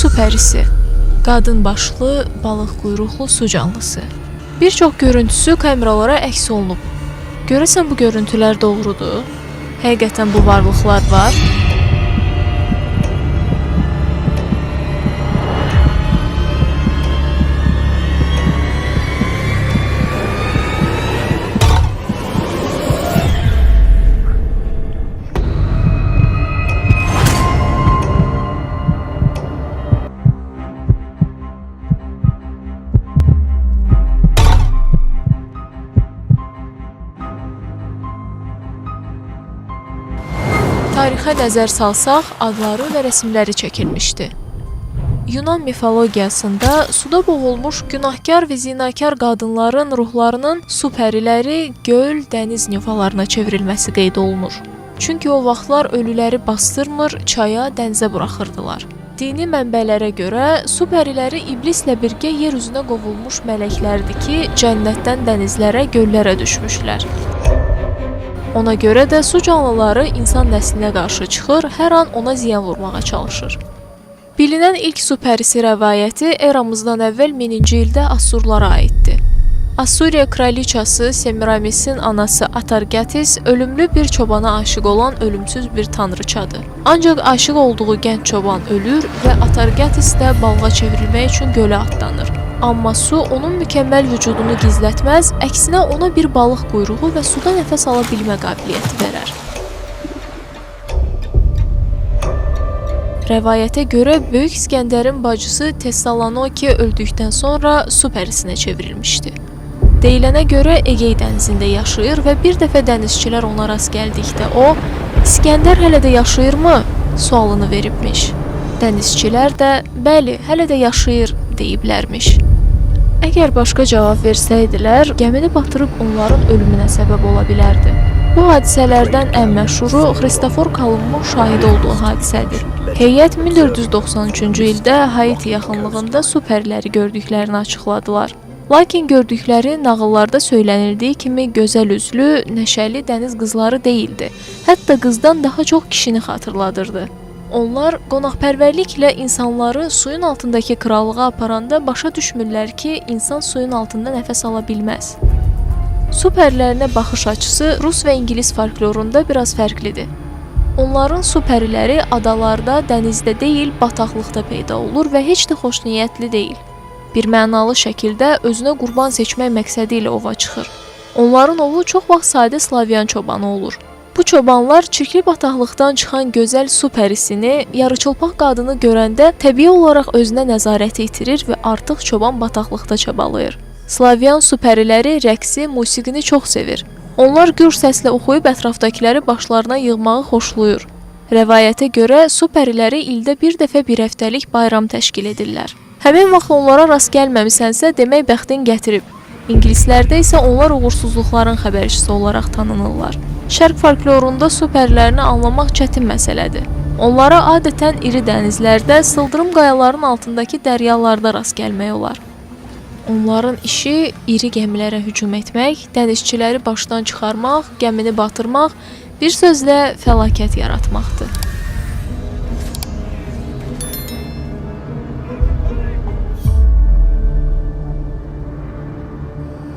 su pərisi, qadın başlı, balıq quyruqlu su canlısı. Bir çox görüntüsü kameralara əks olunub. Görəsən bu görüntülər doğrudur? Həqiqətən bu varlıqlar var? Tarixə nəzər salsaq, adları və rəsmləri çəkilmişdi. Yunan mifologiyasında suda boğulmuş günahkar və zinakar qadınların ruhlarının su pəriləri, göl, dəniz nüfalarına çevrilməsi qeyd olunur. Çünki o vaxtlar ölüləri bastırmır, çaya, dənizə buraxırdılar. Dini mənbələrə görə su pəriləri iblislə birgə yer üzünə qovulmuş mələklərdir ki, cənnətdən dənizlərə, göllərə düşmüşlər. Ona görə də su canlıları insan nəslinə qarşı çıxır, hər an ona ziyan vurmağa çalışır. Bilinən ilk su pərisi rəvayəti eramızdan əvvəl 1000-ci ildə Assurlara aiddir. Assuriya kraliçası Semiramisin anası Atargatis ölümlü bir çobana aşiq olan ölümsüz bir tanrıçadır. Ancaq aşiq olduğu gənc çoban ölür və Atargatis də balığa çevrilmək üçün gölə atlanır. Amma su onun mükəmməl vücudunu gizlətməz, əksinə ona bir balıq quyruğu və suda nəfəs ala bilmə qabiliyyəti verər. Rəvayətə görə Böyük İskəndərin bacısı Tessaloniki öldükdən sonra su pərisinə çevrilmişdi. Deyilənə görə Egey dənizində yaşayır və bir dəfə dənizçilər ona rast gəldikdə o, İskəndər hələ də yaşayırmı? Sualını veribmiş. Dənizçilər də, bəli, hələ də yaşayır deyiblərmiş. Əgər başqa cavab versəydilər, gəmini batırıb onların ölümünə səbəb ola bilərdi. Bu hadisələrdən ən məşhuru Xristofor Kolumbun şahid olduğu hadisədir. Heyət 1493-cü ildə Haiti yaxınlığında su pəriləri gördüklərini açıqladılar. Lakin gördükləri nağıllarda söylənildiyi kimi gözəl üzlü, nəşəli dəniz qızları deyildi. Hətta qızdan daha çox kişini xatırladırdı. Onlar qonaqpərvərliklə insanları suyun altındakı krallığa aparanda başa düşmürlər ki, insan suyun altında nəfəs ala bilməz. Su pərilərinə baxış açısı Rus və İngilis folklorunda biraz fərqlidir. Onların su pəriləri adalarda, dənizdə deyil, bataqlıqda peyda olur və heç də xoşniyyətli deyil. Bir mənalı şəkildə özünə qurban seçmək məqsədi ilə ova çıxır. Onların ovu çox vaxt sadə Slavyan çobanı olur. Bu çobanlar çirkli bataqlıqdan çıxan gözəl su pərisini, yarıçılpaq qadını görəndə təbii olaraq özünə nəzarəti itirir və artıq çoban bataqlıqda çabalayır. Slavyan su pəriləri rəqsi, musiqini çox sevir. Onlar gür səslə oxuyub ətrafdakiləri başlarına yığmağı xoşlayır. Rəvayətə görə su pəriləri ildə bir dəfə bir həftəlik bayram təşkil edirlər. Həmin vaxt onlara rast gəlməmisənsə, demək bəxtin gətirib. İngilislərdə isə onlar uğursuzluqların xəbərçisi olaraq tanınırlar. Şərq folklorunda su pərilərini anlamaq çətin məsələdir. Onlara adətən iri dənizlərdə, sıldırım qayaların altındakı dəryalarda rast gəlmək olar. Onların işi iri gəmilərə hücum etmək, dənizçiləri başdan çıxarmaq, gəmini batırmaq, bir sözlə fəlakət yaratmaqdır.